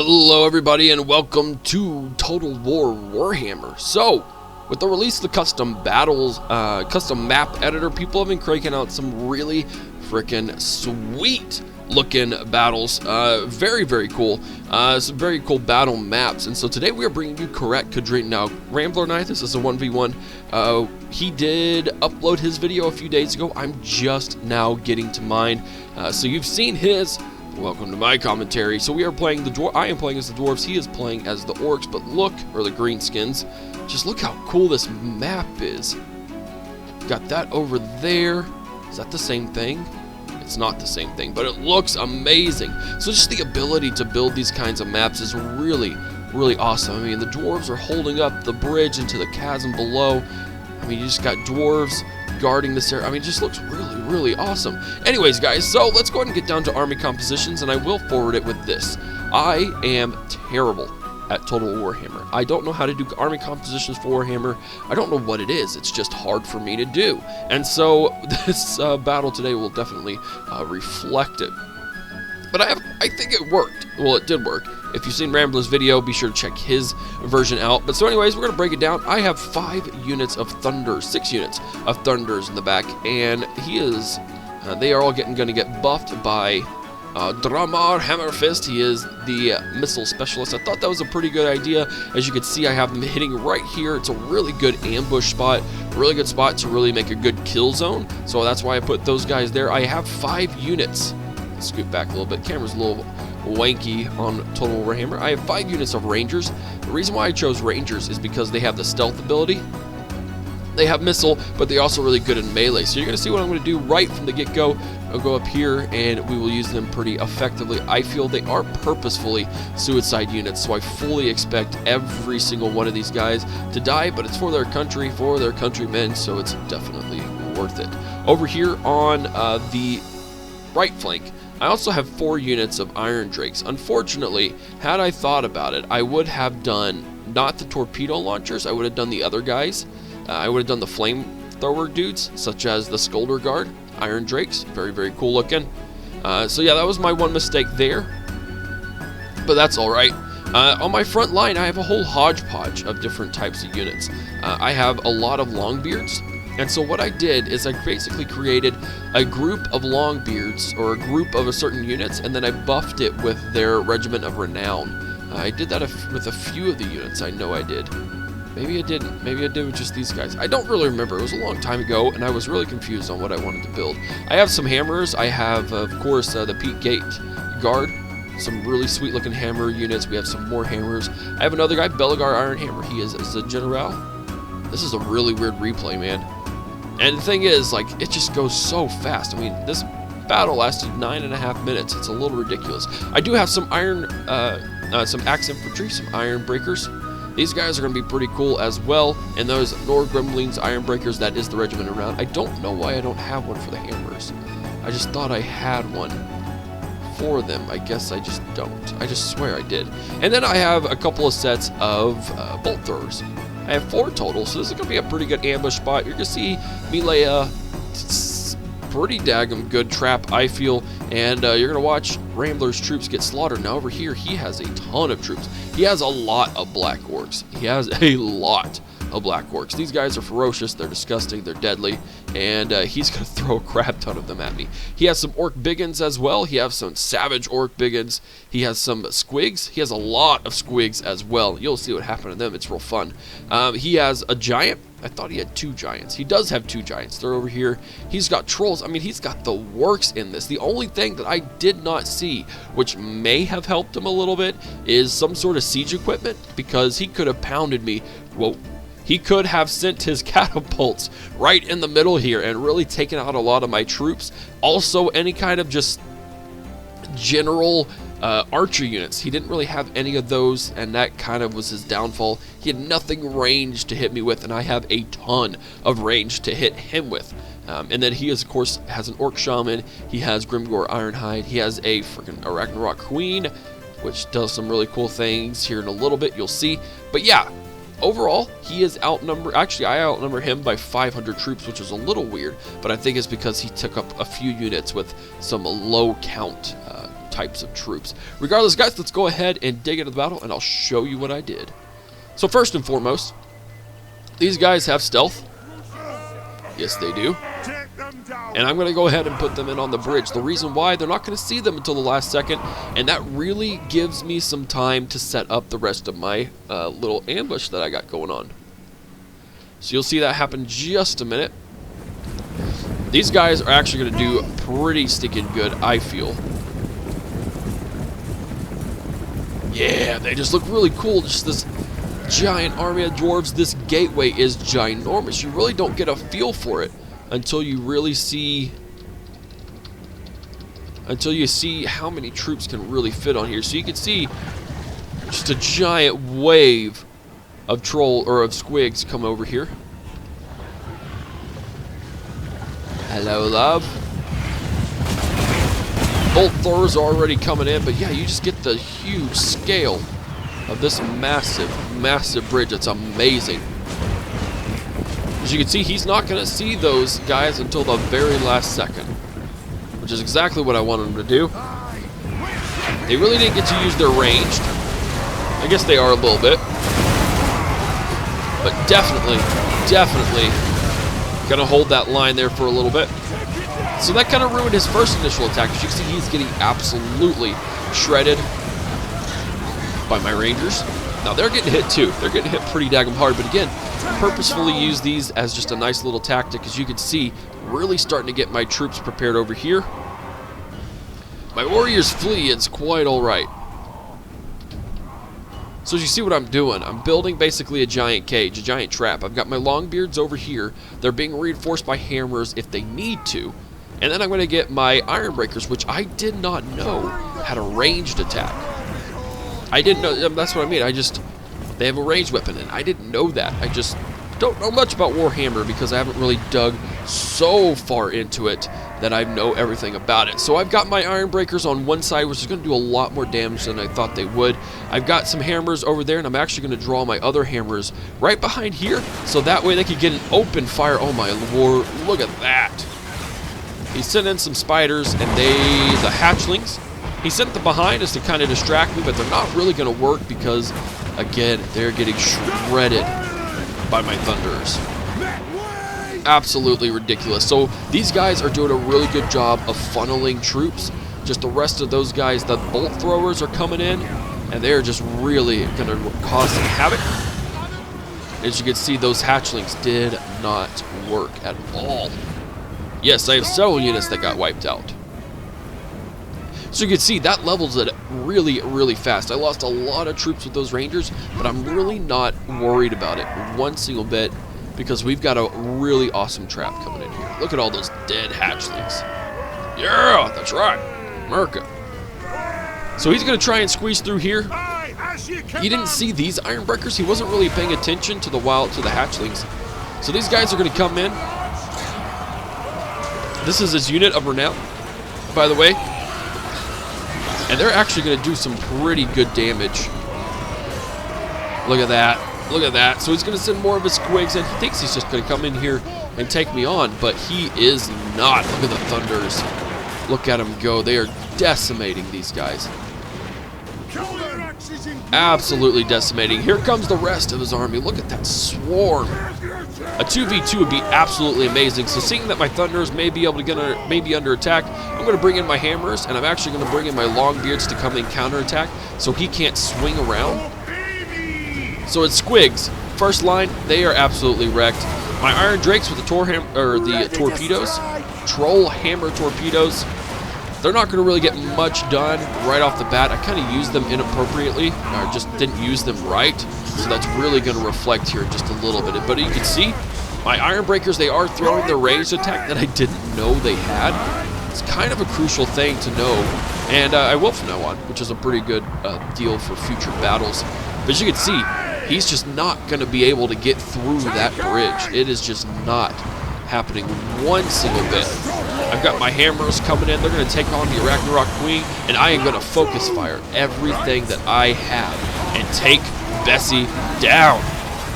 Hello everybody and welcome to Total War Warhammer. So, with the release of the custom map editor, people have been cranking out some really freaking sweet looking battles. Very cool. Some very cool battle maps. And so today we are bringing you Karak Kadrin. Now, Rambler Knight, this is a 1v1. He did upload his video a few days ago. I'm just now getting to mine. So you've seen his. Welcome to my commentary. So we are playing the dwarf. I am playing as the dwarves. He is playing as the orcs. But look, or the greenskins. Just look how cool this map is. Got that over there. Is that the same thing? It's not the same thing, but it looks amazing. So just the ability to build these kinds of maps is really awesome. I mean, the dwarves are holding up the bridge into the chasm below. I mean, you just got dwarves guarding this area. I mean, it just looks really awesome. Anyways, guys, so let's go ahead and get down to army compositions, and I will forward it with this. I am terrible at Total Warhammer. I don't know how to do army compositions for Warhammer. I don't know what it is. It's just hard for me to do. And so this battle today will definitely reflect it. But I think it worked. Well, it did work. If you've seen Rambler's video, be sure to check his version out. But so anyways, we're going to break it down. I have 5 units of Thunders, 6 units of Thunders in the back. And he is, they are all going to get buffed by Dramar Hammerfist. He is the missile specialist. I thought that was a pretty good idea. As you can see, I have them hitting right here. It's a really good ambush spot, a really good spot to really make a good kill zone. So that's why I put those guys there. I have 5 units. Let's scoot back a little bit. Camera's a little wanky on Total Warhammer. I have 5 units of Rangers. The reason why I chose Rangers is because they have the stealth ability. They have missile, but they're also really good in melee. So you're going to see what I'm going to do right from the get-go. I'll go up here, and we will use them pretty effectively. I feel they are purposefully suicide units, so I fully expect every single one of these guys to die, but it's for their country, for their countrymen, so it's definitely worth it. Over here on the right flank, I also have 4 units of Iron Drakes. Unfortunately, had I thought about it, I would have done not the torpedo launchers, I would have done the other guys. I would have done the flamethrower dudes, such as the Scolder Guard, Iron Drakes, very cool looking. So yeah, that was my one mistake there, but that's alright. On my front line, I have a whole hodgepodge of different types of units. I have a lot of Longbeards, and so what I did is I basically created a group of Longbeards, or a group of a certain units, and then I buffed it with their Regiment of Renown. I did that with a few of the units, I know I did. Maybe I didn't. Maybe I did with just these guys. I don't really remember. It was a long time ago, and I was really confused on what I wanted to build. I have some hammers. I have, of course, the Peak Gate Guard. Some really sweet-looking hammer units. We have some more hammers. I have another guy, Belagar Ironhammer. He is a general. This is a really weird replay, man. And the thing is, like, it just goes so fast. I mean, this battle lasted 9.5 minutes. It's a little ridiculous. I do have some some axe infantry, some iron breakers. These guys are going to be pretty cool as well. And those Nord Gremlins Iron Breakers, that is the regiment around. I don't know why I don't have one for the hammers. I just thought I had one for them. I guess I just don't. I just swear I did. And then I have a couple of sets of bolt throwers. I have 4 total, so this is going to be a pretty good ambush spot. You're going to see me lay a pretty daggum good trap, I feel, and you're going to watch Rambler's troops get slaughtered. Now over here, he has a ton of troops. He has a lot of Black Orcs. He has a lot of Black Orcs. These guys are ferocious, they're disgusting, they're deadly, and he's going to throw a crap ton of them at me. He has some Orc Biggins as well. He has some Savage Orc Biggins. He has some Squigs. He has a lot of Squigs as well. You'll see what happened to them. It's real fun. He has a Giant. I thought he had 2 giants. He does have 2 giants. They're over here. He's got trolls. I mean, he's got the works in this. The only thing that I did not see, which may have helped him a little bit, is some sort of siege equipment, because he could have pounded me. Whoa. He could have sent his catapults right in the middle here and really taken out a lot of my troops. Also, any kind of just general archer units. He didn't really have any of those, and that kind of was his downfall. He had nothing range to hit me with, and I have a ton of range to hit him with. And then he, of course, has an Orc Shaman. He has Grimgore Ironhide. He has a freaking Ragnarok Queen, which does some really cool things. Here in a little bit, you'll see. But yeah, overall, he is outnumbered. Actually, I outnumber him by 500 troops, which is a little weird, but I think it's because he took up a few units with some low count types of troops. Regardless, guys, let's go ahead and dig into the battle, and I'll show you what I did. So first and foremost, these guys have stealth. Yes, they do. And I'm going to go ahead and put them in on the bridge. The reason why, they're not going to see them until the last second, and that really gives me some time to set up the rest of my little ambush that I got going on. So you'll see that happen just a minute. These guys are actually going to do pretty stinking good, I feel. Yeah, they just look really cool. Just this giant army of dwarves. This gateway is ginormous. You really don't get a feel for it until you really see, how many troops can really fit on here. So you can see just a giant wave of squigs come over here. Hello, love. Bolt throwers are already coming in, but yeah, you just get the huge scale of this massive, massive bridge. It's amazing. As you can see, he's not going to see those guys until the very last second, which is exactly what I wanted him to do. They really didn't get to use their ranged. I guess they are a little bit. But definitely going to hold that line there for a little bit. So that kind of ruined his first initial attack. As you can see, he's getting absolutely shredded by my rangers. Now they're getting hit too. They're getting hit pretty daggum hard. But again, purposefully use these as just a nice little tactic. As you can see, really starting to get my troops prepared over here. My warriors flee. It's quite all right. So as you see what I'm doing, I'm building basically a giant cage, a giant trap. I've got my longbeards over here. They're being reinforced by hammers if they need to. And then I'm going to get my iron breakers, which I did not know had a ranged attack. I didn't know, that's what I mean. They have a ranged weapon, and I didn't know that. I just don't know much about Warhammer because I haven't really dug so far into it that I know everything about it. So I've got my iron breakers on one side, which is going to do a lot more damage than I thought they would. I've got some hammers over there, and I'm actually going to draw my other hammers right behind here, so that way they could get an open fire. Oh my lord, look at that. He sent in some spiders, and the hatchlings, he sent them behind us to kind of distract me, but they're not really going to work because, again, they're getting shredded by my thunderers. Absolutely ridiculous. So these guys are doing a really good job of funneling troops. Just the rest of those guys, the bolt throwers are coming in, and they're just really going to cause some havoc. As you can see, those hatchlings did not work at all. Yes, I have several units that got wiped out. So you can see that levels it really, really fast. I lost a lot of troops with those rangers, but I'm really not worried about it one single bit because we've got a really awesome trap coming in here. Look at all those dead hatchlings. Yeah, that's right, America. So he's going to try and squeeze through here. He didn't see these iron breakers. He wasn't really paying attention to the hatchlings. So these guys are going to come in. This is his unit of renown, by the way. And they're actually going to do some pretty good damage. Look at that. Look at that. So he's going to send more of his squigs, and he thinks he's just going to come in here and take me on, but he is not. Look at the thunders. Look at them go. They are decimating these guys. Absolutely decimating. Here comes the rest of his army. Look at that swarm. A 2v2 would be absolutely amazing. So seeing that my thunderers may be able to get under attack, I'm going to bring in my hammers, and I'm actually going to bring in my longbeards to come and counterattack so he can't swing around. So it's squigs. First line, they are absolutely wrecked. My iron drakes with the torpedoes, troll hammer torpedoes. They're not going to really get much done right off the bat. I kind of used them inappropriately, or just didn't use them right. So that's really going to reflect here just a little bit. But you can see, my iron breakers, they are throwing their ranged attack that I didn't know they had. It's kind of a crucial thing to know, and I will from now on, which is a pretty good deal for future battles. But as you can see, he's just not going to be able to get through that bridge. It is just not happening one single bit. I've got my hammers coming in. They're going to take on the Ragnarok Queen, and I am going to focus fire everything that I have and take Bessie down.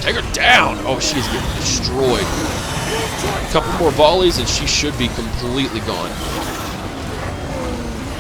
Take her down. Oh, she's getting destroyed. A couple more volleys, and she should be completely gone.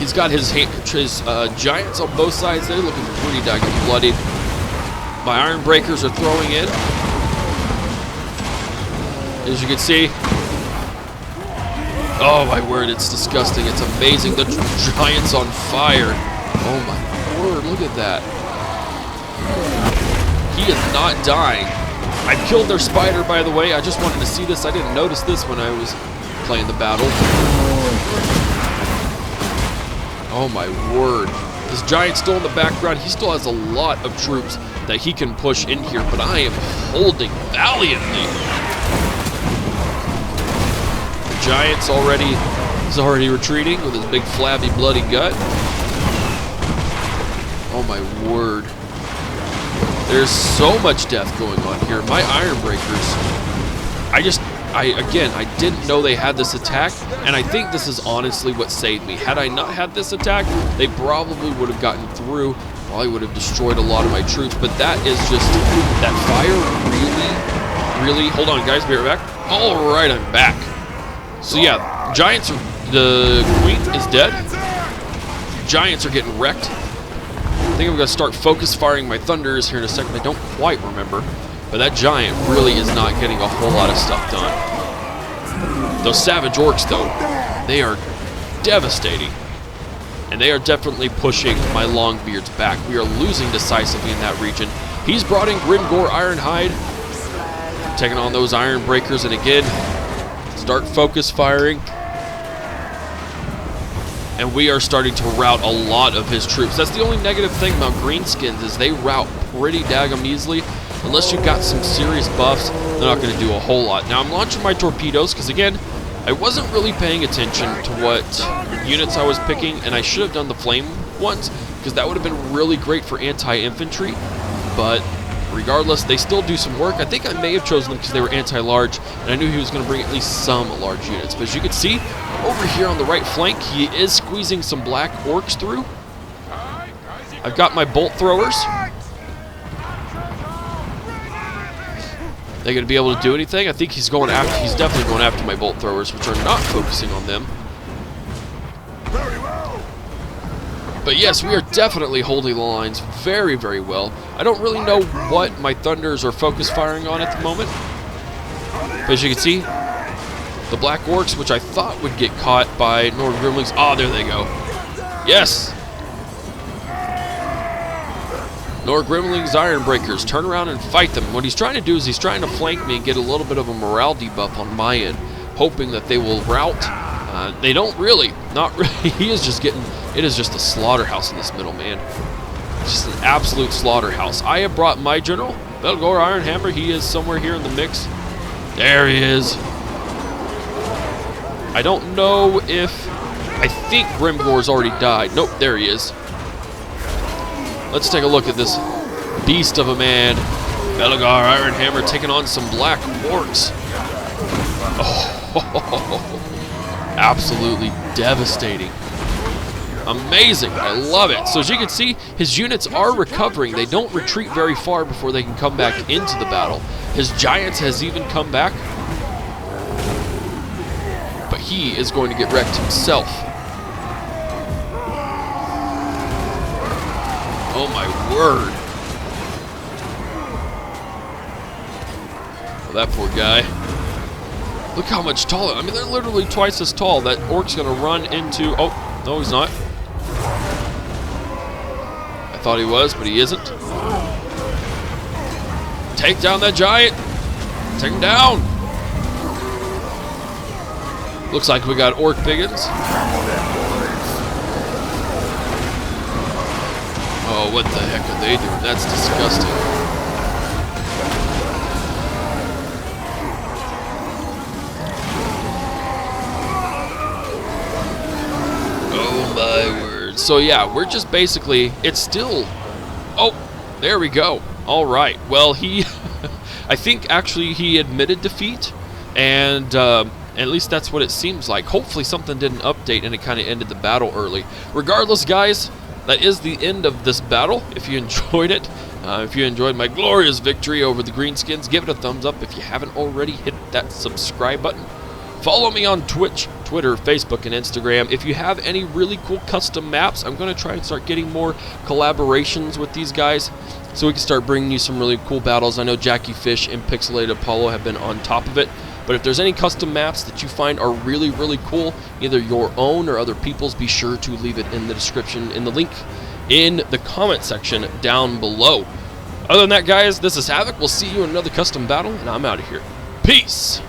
He's got his giants on both sides there, looking pretty daggone bloodied. My iron breakers are throwing in. As you can see. Oh my word, it's disgusting. It's amazing. The giant's on fire. Oh my word, look at that. He is not dying. I killed their spider, by the way. I just wanted to see this. I didn't notice this when I was playing the battle. Oh my word. This giant's still in the background. He still has a lot of troops that he can push in here, but I am holding valiantly. The giant's already retreating with his big flabby bloody gut. Oh my word. There's so much death going on here. My iron breakers, I didn't know they had this attack, and I think this is honestly what saved me. Had I not had this attack, they probably would have gotten through. Probably would have destroyed a lot of my troops, but that is just, that fire really, hold on guys, be right back. All right, I'm back. So yeah, giants are, the queen is dead. Giants are getting wrecked. I think I'm going to start focus firing my thunders here in a second. I don't quite remember. But that giant really is not getting a whole lot of stuff done. Those savage orcs, though, they are devastating. And they are definitely pushing my Longbeards back. We are losing decisively in that region. He's brought in Grimgore Ironhide, taking on those iron breakers. And again, start focus firing. And we are starting to rout a lot of his troops. That's the only negative thing about greenskins, is they rout pretty daggum easily. Unless you've got some serious buffs, they're not going to do a whole lot. Now I'm launching my torpedoes because, again, I wasn't really paying attention to what units I was picking, and I should have done the flame ones because that would have been really great for anti-infantry. But regardless, they still do some work. I think I may have chosen them because they were anti-large, and I knew he was going to bring at least some large units. But as you can see, over here on the right flank, he is squeezing some black orcs through. I've got my bolt throwers. They're going to be able to do anything. I think he's definitely going after my bolt throwers, which are not focusing on them. But yes, we are definitely holding the lines very, very well. I don't really know what my thunders are focus firing on at the moment. But as you can see, the black orcs, which I thought would get caught by Nord Gremlings. Oh, there they go. Yes! Nord Gremlings Iron Breakers, turn around and fight them. What he's trying to do is he's trying to flank me and get a little bit of a morale debuff on my end, hoping that they will rout. They don't really. Not really. He is just getting... It is just a slaughterhouse in this middle, man. It's just an absolute slaughterhouse. I have brought my general, Belgor Ironhammer. He is somewhere here in the mix. There he is. I don't know if... I think Grimgore's already died. Nope, there he is. Let's take a look at this beast of a man. Belgar Ironhammer taking on some black orcs. Oh, absolutely devastating. Amazing. I love it. So as you can see, his units are recovering. They don't retreat very far before they can come back into the battle. His giants has even come back. But he is going to get wrecked himself. Oh my word. Well, that poor guy. Look how much taller. I mean, they're literally twice as tall. That orc's going to run into... Oh, no, he's not. I thought he was, but he isn't. Take down that giant. Take him down. Looks like we got orc biggins. Oh, what the heck are they doing? That's disgusting. Oh my word. So yeah, we're just basically, it's still, oh, there we go. All right. Well, he, I think actually he admitted defeat, and at least that's what it seems like. Hopefully something didn't update and it kind of ended the battle early. Regardless, guys, that is the end of this battle. If you enjoyed it, if you enjoyed my glorious victory over the Greenskins, give it a thumbs up. If you haven't already, hit that subscribe button. Follow me on Twitch, Twitter, Facebook, and Instagram. If you have any really cool custom maps, I'm going to try and start getting more collaborations with these guys so we can start bringing you some really cool battles. I know Jackie Fish and Pixelated Apollo have been on top of it. But if there's any custom maps that you find are really, really cool, either your own or other people's, be sure to leave it in the description, in the link in the comment section down below. Other than that, guys, this is Havoc. We'll see you in another custom battle, and I'm out of here. Peace!